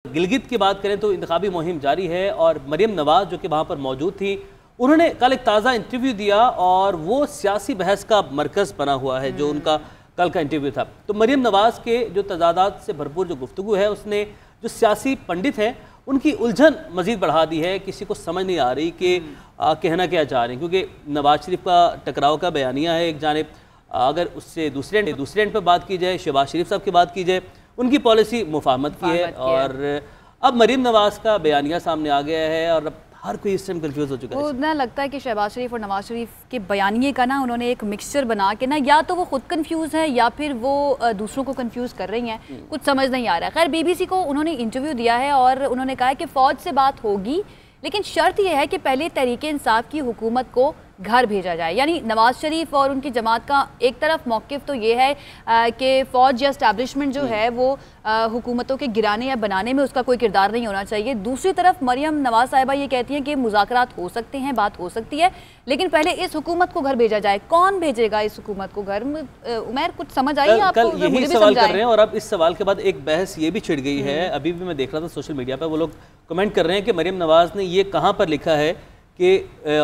गिलगित की बात करें तो इंतखाबी मुहिम जारी है और मरियम नवाज जो कि वहाँ पर मौजूद थी, उन्होंने कल एक ताज़ा इंटरव्यू दिया और वो सियासी बहस का मरकज़ बना हुआ है जो उनका कल का इंटरव्यू था। तो मरियम नवाज के जो तजादात से भरपूर जो गुफ्तगू है, उसने जो सियासी पंडित हैं उनकी उलझन मज़ीद बढ़ा दी है। किसी को समझ नहीं आ रही कि कहना क्या चाह रहे हैं, क्योंकि नवाज शरीफ का टकराव का बयानिया है एक जानिब, अगर उससे दूसरे एंड पर बात की जाए, शहबाज शरीफ साहब की बात की जाए, उनकी पॉलिसी मुफाहमत की है। और अब मरियम नवाज का बयानिया सामने आ गया है और अब हर कोई इस टाइम कंफ्यूज हो चुका है। ना लगता है कि शहबाज शरीफ और नवाज शरीफ के बयानिए का ना उन्होंने एक मिक्सचर बना के ना, या तो वो खुद कंफ्यूज है या फिर वो दूसरों को कंफ्यूज कर रही हैं, कुछ समझ नहीं आ रहा है। खैर बीबीसी को उन्होंने इंटरव्यू दिया है और उन्होंने कहा है कि फ़ौज से बात होगी, लेकिन शर्त यह है कि पहले तहरीके इंसाफ की हुकूमत को घर भेजा जाए। यानी नवाज शरीफ और उनकी जमात का एक तरफ मौक़िफ़ तो ये है कि फ़ौज या इस्टेब्लिशमेंट जो है वो हुकूमतों के गिराने या बनाने में उसका कोई किरदार नहीं होना चाहिए। दूसरी तरफ मरियम नवाज साहिबा ये कहती हैं कि मुज़ाकरात हो सकते हैं, बात हो सकती है, लेकिन पहले इस हुकूमत को घर भेजा जाए। कौन भेजेगा इस हुकूमत को घर? उमैर, कुछ समझ आई है आपको? कल यही सवाल कर रहे हैं और अब इस सवाल के बाद एक बहस ये भी छिड़ गई है। अभी भी मैं देख रहा था सोशल मीडिया पर, वो लोग कमेंट कर रहे हैं कि मरियम नवाज ने ये कहाँ पर लिखा है कि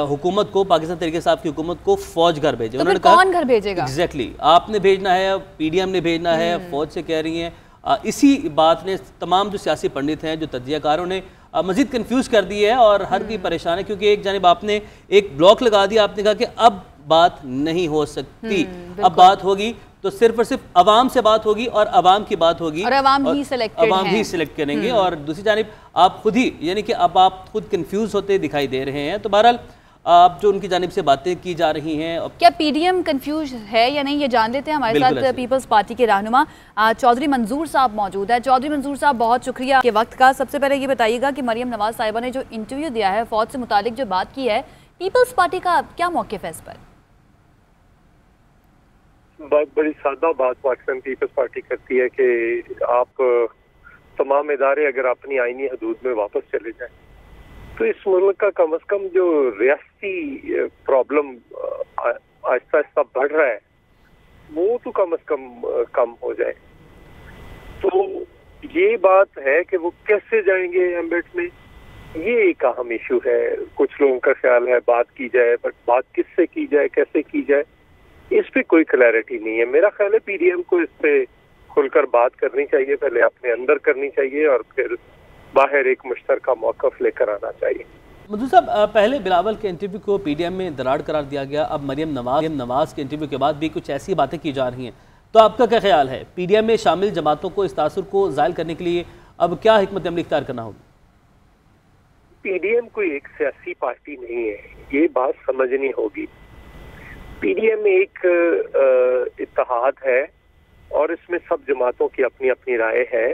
हुकूमत को, पाकिस्तान तहरीक इंसाफ की हुकूमत को फौज घर भेजे। तो उन्होंने कहा कौन घर भेजेगा? एग्जैक्टली, आपने भेजना है, पीडीएम ने भेजना है, फौज से कह रही हैं। इसी बात ने तमाम जो सियासी पंडित हैं, जो तज्जियाकारों ने मजीद कंफ्यूज कर दी है और हर कोई परेशान है, क्योंकि एक जानिब आपने एक ब्लॉक लगा दिया, आपने कहा कि अब बात नहीं हो सकती, अब बात होगी तो सिर्फ और सिर्फ अवाम से बात होगी और अवाम की बात होगी और अवाम ही सिलेक्ट करेंगे। और दूसरी जानिब आप खुद ही, यानी कि अब आप खुद कंफ्यूज होते दिखाई दे रहे हैं। तो बहरहाल आप जो उनकी जानिब से बातें की जा रही हैं, क्या पीडीएम कंफ्यूज है या नहीं, ये जान लेते हैं। हमारे साथ पीपल्स पार्टी के रहनुमा चौधरी मंजूर साहब मौजूद है। चौधरी मंजूर साहब, बहुत शुक्रिया के वक्त का। सबसे पहले ये बताइएगा कि मरियम नवाज साहिबा ने जो इंटरव्यू दिया है, फौज से मुतालिक जो बात की है, पीपल्स पार्टी का क्या मौक़िफ़ है इस पर? बड़ी सादा बात पाकिस्तान पीपल्स पार्टी करती है कि आप तमाम इदारे अगर अपनी आईनी हदूद में वापस चले जाएं तो इस मुल्क का कम से कम जो रियासती प्रॉब्लम आहिस्ता आहिस्ता बढ़ रहा है वो तो कम से कम हो जाए। तो ये बात है कि वो कैसे जाएंगे एम्बेड में, ये एक अहम इशू है। कुछ लोगों का ख्याल है बात की जाए, बट बात किससे की जाए, कैसे की जाए, इस पे कोई क्लैरिटी नहीं है। मेरा ख्याल है पीडीएम को इस पे खुलकर बात करनी चाहिए, पहले अपने अंदर करनी चाहिए और फिर बाहर एक मुश्तरका मौक़िफ़ लेकर आना चाहिए। मधु साहब, पहले बिलावल के इंटरव्यू को पीडीएम में दरार करार दिया गया, अब मरियम नवाज के इंटरव्यू के बाद भी कुछ ऐसी बातें की जा रही हैं। तो आपका क्या ख्याल है, पीडीएम में शामिल जमातों को इस तासुर को ज़ायल करने के लिए अब क्या हिकमत अमली इख्तियार करना होगी? पीडीएम कोई एक सियासी पार्टी नहीं है, ये बात समझनी होगी। पीडीएम एक इत्तेहाद है और इसमें सब जमातों की अपनी अपनी राय है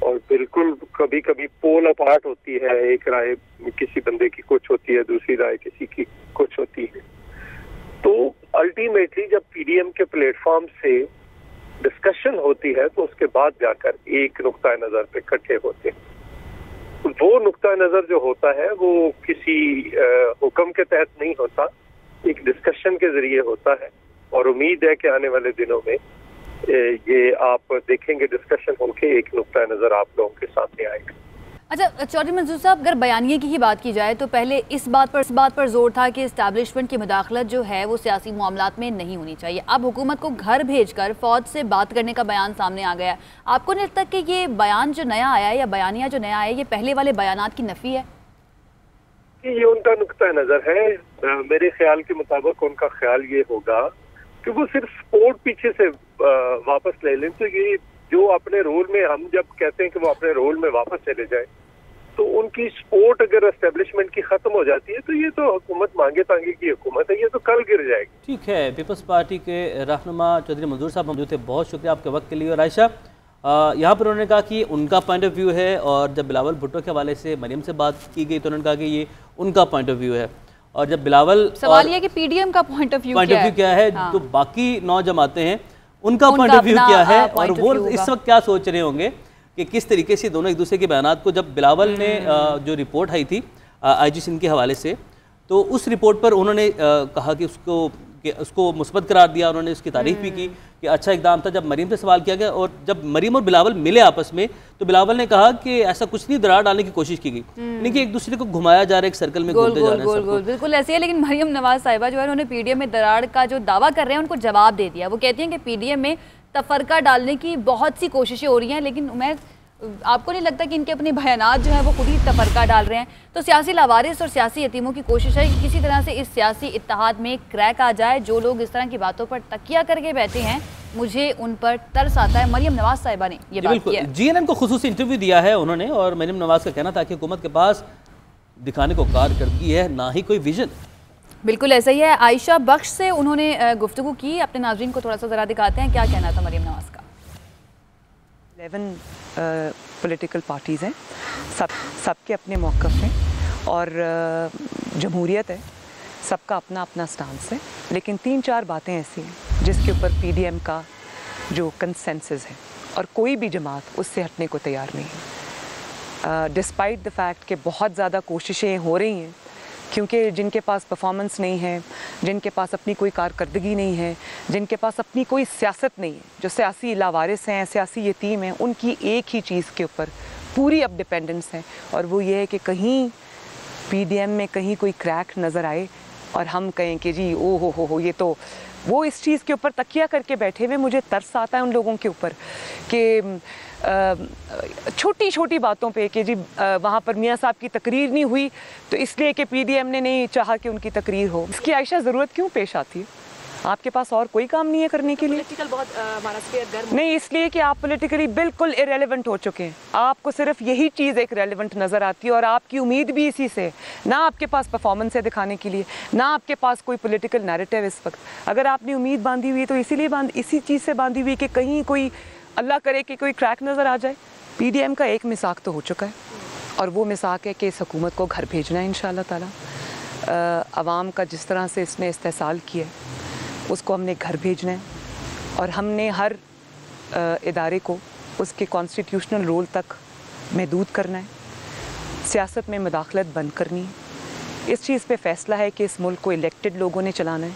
और बिल्कुल कभी कभी पोल अपार्ट होती है। एक राय किसी बंदे की कुछ होती है, दूसरी राय किसी की कुछ होती है। तो अल्टीमेटली जब पीडीएम के प्लेटफॉर्म से डिस्कशन होती है तो उसके बाद जाकर एक नुक्ता नज़र पे इकट्ठे होते हैं। वो नुक्ता नज़र जो होता है वो किसी हुक्म के तहत नहीं होता, एक डिस्कशन के जरिए होता है और उम्मीद है कि आने वाले दिनों में ये आप देखेंगे डिस्कशन होके एक नुक्ता नज़र आप लोगों के सामने आएगा। अच्छा चौधरी मंजूर साहब, अगर बयानिए की ही बात की जाए तो पहले इस बात पर जोर था कि इस्टेब्लिशमेंट की मुदाखलत जो है वो सियासी मामलात में नहीं होनी चाहिए। अब हुकूमत को घर भेजकर फ़ौज से बात करने का बयान सामने आ गया है। आपको नहीं लगता कि ये बयान जो नया आया है या बयानिया जो नया आया है, ये पहले वाले बयानात की नफ़ी है? ये उनका नुक्ता नज़र है। मेरे ख्याल के मुताबिक उनका ख्याल ये होगा कि वो सिर्फ सपोर्ट पीछे से वापस ले लें। तो ये जो अपने रोल में, हम जब कहते हैं कि वो अपने रोल में वापस चले जाए, तो उनकी सपोर्ट अगर एस्टेब्लिशमेंट की खत्म हो जाती है तो ये तो हुकूमत मांगे तांगे की हुकूमत है, ये तो कल गिर जाएगी। ठीक है, पीपल्स पार्टी के रहनुमा चौधरी मंजूर साहब मौजूद थे, बहुत शुक्रिया आपके वक्त के लिए। और आयशा, यहाँ पर उन्होंने कहा कि उनका पॉइंट ऑफ व्यू है और जब बिलावल भुट्टो के हवाले से मरियम से बात की गई तो उन्होंने कहा कि ये उनका पॉइंट ऑफ व्यू है। और जब बिलावल, सवाल ये कि पीडीएम का पॉइंट ऑफ व्यू क्या है, हाँ। तो बाकी 9 जमातें हैं उनका पॉइंट ऑफ व्यू क्या है और वो इस वक्त क्या सोच रहे होंगे कि किस तरीके से दोनों एक दूसरे के बयानात को, जब बिलावल ने जो रिपोर्ट आई थी आईजी सिंध के हवाले से, तो उस रिपोर्ट पर उन्होंने कहा कि उसको कि उसको मुस्बत करार दिया, उन्होंने इसकी तारीफ भी की कि अच्छा इकदाम था। जब मरीम से सवाल किया गया और जब मरीम और बिलावल मिले आपस में, तो बिलावल ने कहा कि ऐसा कुछ नहीं, दरार डालने की कोशिश की गई, यानी कि एक दूसरे को घुमाया जा रहा है, एक सर्कल में घूमते जा रहे हैं। बिल्कुल ऐसे है। लेकिन मरियम नवाज साहिबा जो है उन्होंने पीडीएम में दरार का जो दावा कर रहे हैं उनको जवाब दे दिया। वो कहती हैं कि पीडीएम में तफरका डालने की बहुत सी कोशिशें हो रही हैं, लेकिन मैं आपको नहीं लगता कि इनके अपने बयानात जो है वो खुद ही तफरका डाल रहे हैं? तो सियासी लावारिस और सियासी यतीमों की कोशिश है कि किसी तरह से इस सियासी इत्तेहाद में क्रैक आ जाए। जो लोग इस तरह की बातों पर तकिया करके बैठे हैं, मुझे उन पर तरस आता है। मरियम नवाज साहिबा ने ये बात की है। जीएनएन को खुसूसी इंटरव्यू दिया है उन्होंने, और मरियम नवाज का कहना था कि हुकूमत के पास दिखाने को कारकर्दगी है, ना ही कोई विजन। बिल्कुल ऐसा ही है। आयशा बख्श से उन्होंने गुफ्तगू की। अपने नाज़रीन को थोड़ा सा ज़रा दिखाते हैं क्या कहना था मरियम नवाज का। 11 पॉलिटिकल पार्टीज़ हैं, सबके अपने मौक़िफ़ हैं और जमहूरियत है, सबका अपना अपना स्टांस है। लेकिन 3-4 बातें ऐसी हैं जिसके ऊपर पीडीएम का जो कंसेंसस है और कोई भी जमात उससे हटने को तैयार नहीं है, डिस्पाइट द फैक्ट कि बहुत ज़्यादा कोशिशें हो रही हैं, क्योंकि जिनके पास परफॉर्मेंस नहीं है, जिनके पास अपनी कोई कारकर्दगी नहीं है, जिनके पास अपनी कोई सियासत नहीं है, जो सियासी लावारिस हैं, सियासी यतीम हैं, उनकी एक ही चीज़ के ऊपर पूरी अब डिपेंडेंस है, और वो ये है कि कहीं पीडीएम में कहीं कोई क्रैक नज़र आए और हम कहें कि जी ओ हो ये तो वो इस चीज़ के ऊपर तकिया करके बैठे हुए। मुझे तरस आता है उन लोगों के ऊपर कि छोटी छोटी बातों पे कि जी वहाँ पर मियाँ साहब की तकरीर नहीं हुई तो इसलिए कि पीडीएम ने नहीं चाहा कि उनकी तकरीर हो। इसकी आयशा ज़रूरत क्यों पेश आती है? आपके पास और कोई काम नहीं है करने के लिए? पॉलिटिकल बहुत हमारा स्फीयर गर्म नहीं, इसलिए कि आप पॉलिटिकली बिल्कुल इरेलेवेंट हो चुके हैं। आपको सिर्फ यही चीज़ एक रेलेवेंट नज़र आती है और आपकी उम्मीद भी इसी से। ना आपके पास परफॉर्मेंस है दिखाने के लिए, ना आपके पास कोई पॉलिटिकल नैरेटिव इस वक्त। अगर आपने उम्मीद बांधी हुई है तो इसी चीज़ से बांधी हुई कि कहीं कोई अल्लाह करे कि कोई क्रैक नज़र आ जाए। पीडीएम का एक मिसाक तो हो चुका है और वो मिसाक है कि इस हुकूमत को घर भेजना है इंशाअल्लाह ताला। अवाम का जिस तरह से इसने इस्तेसाल किया है उसको हमने घर भेजना है और हमने हर इदारे को उसके कॉन्स्टिट्यूशनल रोल तक महदूद करना है। सियासत में मुदाखलत बंद करनी है। इस चीज़ पे फ़ैसला है कि इस मुल्क को इलेक्टेड लोगों ने चलाना है,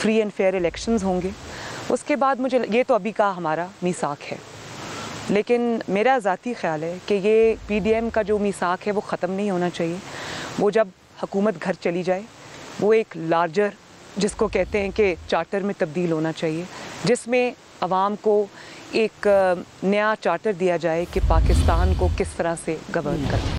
फ्री एंड फेयर इलेक्शंस होंगे। उसके बाद मुझे ये तो अभी का हमारा मीसाक है, लेकिन मेरा ज़ाती ख़्याल है कि ये पीडीएम का जो मीसाक है वो ख़त्म नहीं होना चाहिए। वो जब हुकूमत घर चली जाए वो एक लार्जर जिसको कहते हैं कि चार्टर में तब्दील होना चाहिए, जिसमें आवाम को एक नया चार्टर दिया जाए कि पाकिस्तान को किस तरह से गवर्न करना।